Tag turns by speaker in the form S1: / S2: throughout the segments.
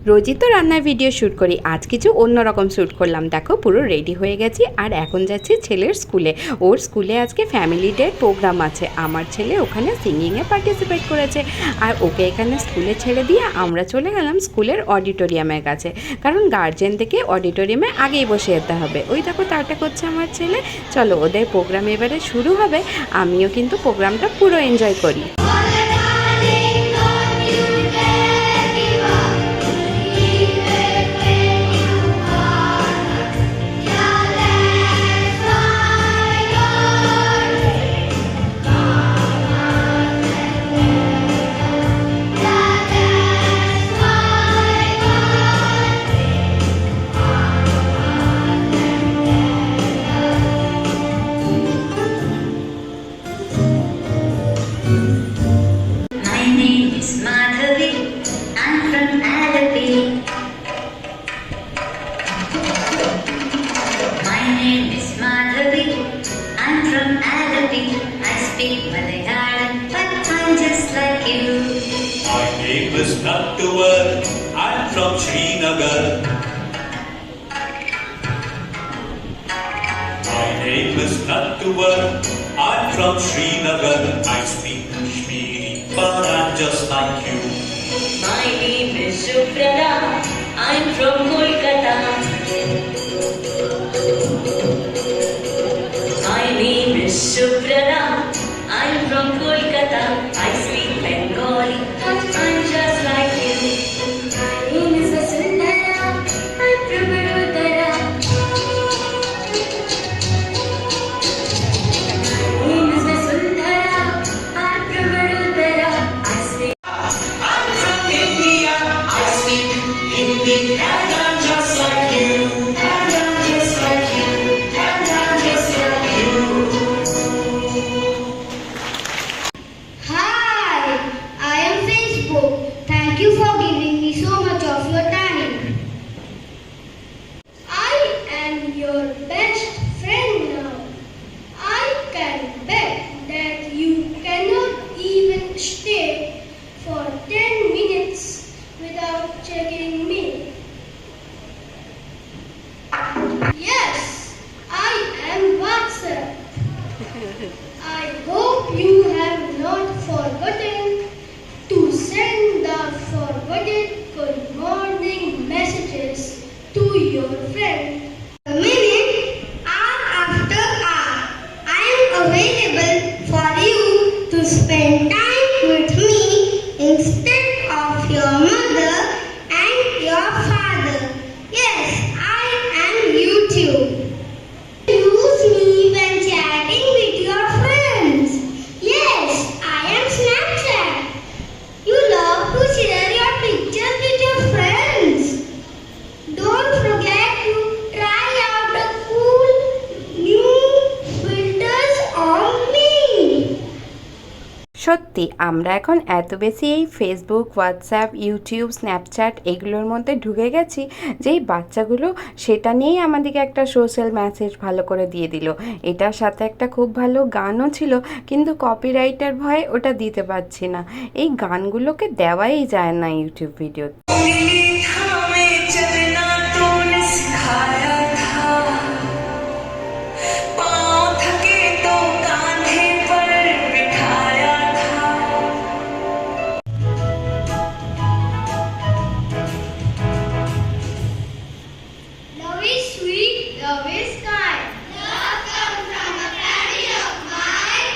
S1: রোজই তো রান্নার ভিডিও শ্যুট করি, আজ কিছু অন্যরকম শ্যুট করলাম। দেখো পুরো রেডি হয়ে গেছি আর এখন যাচ্ছি ছেলের স্কুলে। ওর স্কুলে আজকে ফ্যামিলি ডে প্রোগ্রাম আছে। আমার ছেলে ওখানে সিঙ্গিংয়ে পার্টিসিপেট করেছে আর ওকে এখানে স্কুলে ছেড়ে দিয়ে আমরা চলে গেলাম স্কুলের অডিটোরিয়ামের কাছে, কারণ গার্জেন থেকে অডিটোরিয়ামে আগেই বসে যেতে হবে। ওই দেখো টাটা করছে আমার ছেলে। চলো ওদের প্রোগ্রাম এবারে শুরু হবে, আমিও কিন্তু প্রোগ্রামটা পুরো এনজয় করি।
S2: Not to work, I'm from Srinagar. My name is not to work, I'm from Srinagar. I speak Kashmiri, but I'm just like you.
S3: My name is Shukrada, I'm from Kolkata. My name is Shukrada, I'm from Kolkata. I speak Bengali, but I'm just like you. My name is Vasundhara, I'm from Vadodara. My name is Vasundhara, I'm from Vadodara. I speak. I'm from India, I speak Hindi, and I'm just like you. And I'm just like you. And I'm just like you.
S4: Hi, I am Facebook. Thank you for giving me so much of your time. I am your best friend now. I can bet that you cannot even stay for 10 minutes without checking me. Yes, I am WhatsApp. I hope you have not forgotten to send the forwarded good morning messages to your friend. A minute, hour after hour, I am available for you to spend time with me instead of your mother and your father. Yes, I am YouTube. Use me when chatting with your friends. Yes, I am Snapchat. You love to share your pictures with your friends. Don't forget to try out the cool new filters on me.
S1: সত্যি আমরা এখন এত বেশি এই Facebook, WhatsApp, YouTube, Snapchat এগুলোর মধ্যে ঢুকে গেছি যে এই বাচ্চাগুলো সেটা নিয়েই আমাদেরকে একটা সোশ্যাল মেসেজ ভালো করে দিয়ে দিল। এটার সাথে একটা খুব ভালো গানও ছিল, কিন্তু কপিরাইটের ভয়ে ওটা দিতে পারছি না। এই গানগুলোকে দেওয়াই যায় না ইউটিউব ভিডিওতে।
S3: हमें चलना तूने सिखाया था, पाँव थके तो कांधे पर बिठाया था।
S4: Love is sweet, love is kind. Love comes from a family of mine.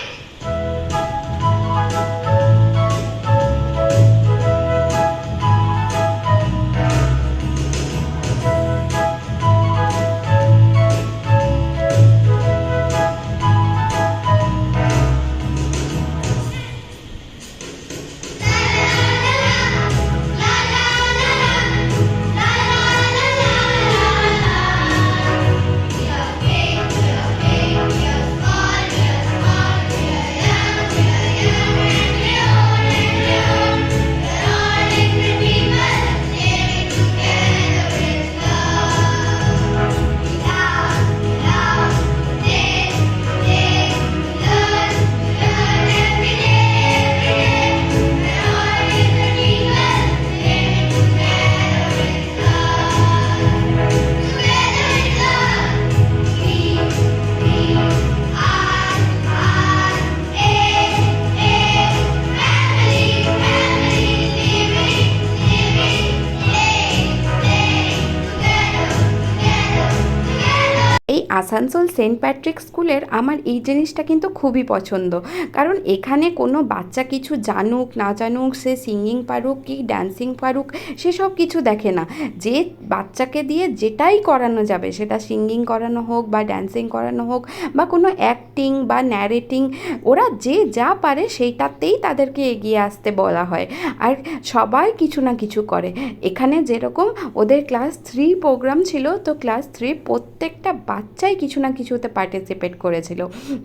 S1: Asansol Saint Patrick স্কুলের আমার এই জিনিসটা কিন্তু খুবই পছন্দ, কারণ এখানে কোনো বাচ্চা কিছু জানুক না জানুক, সে সিঙ্গিং পারুক কি ড্যান্সিং পারুক, সেসব কিছু দেখে না। যে বাচ্চাকে দিয়ে যেটাই করানো যাবে, সেটা সিঙ্গিং করানো হোক বা ড্যান্সিং করানো হোক বা কোনো অ্যাক্টিং বা ন্যারেটিং, ওরা যে যা পারে সেইটাতেই তাদেরকে এগিয়ে আসতে বলা হয়। আর সবাই কিছু না কিছু করে। এখানে যেরকম ওদের ক্লাস 3 প্রোগ্রাম ছিল, তো ক্লাস 3 প্রত্যেকটা বাচ্চাই কিছু না কিছুতে পার্টিসিপেট করেছিল।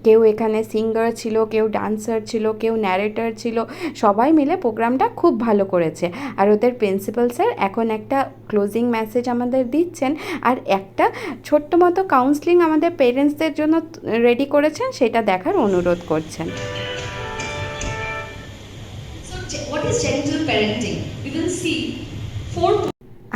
S1: কেউ এখানে সিঙ্গার ছিল, কেউ ডান্সার ছিল, কেউ ন্যারেটর ছিল, সবাই মিলে প্রোগ্রামটা খুব ভালো করেছে। আর ওদের প্রিন্সিপাল স্যার এখন একটা ক্লোজিং মেসেজ আমাদের দিচ্ছেন, আর একটা ছোট্ট মতো কাউন্সেলিং আমাদের পেরেন্টসদের জন্য রেডি করেছেন, সেটা দেখার অনুরোধ করছেন।
S5: So, what is gentle parenting? We will see 4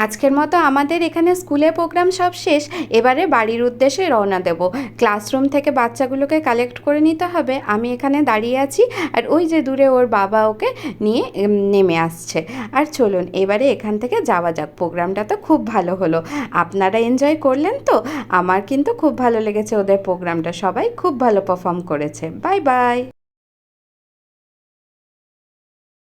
S1: আজকের মতো আমাদের এখানে স্কুলের প্রোগ্রাম সব শেষ। এবারে বাড়ির উদ্দেশ্যে রওনা দেব। ক্লাসরুম থেকে বাচ্চাগুলোকে কালেক্ট করে নিতে হবে। আমি এখানে দাঁড়িয়ে আছি, আর ওই যে দূরে ওর বাবা ওকে নিয়ে নেমে আসছে। আর চলুন এবারে এখান থেকে যাওয়া যাক। প্রোগ্রামটা তো খুব ভালো হলো, আপনারা এনজয় করলেন তো? আমার কিন্তু খুব ভালো লেগেছে ওদের প্রোগ্রামটা, সবাই খুব ভালো পারফর্ম করেছে। Bye bye.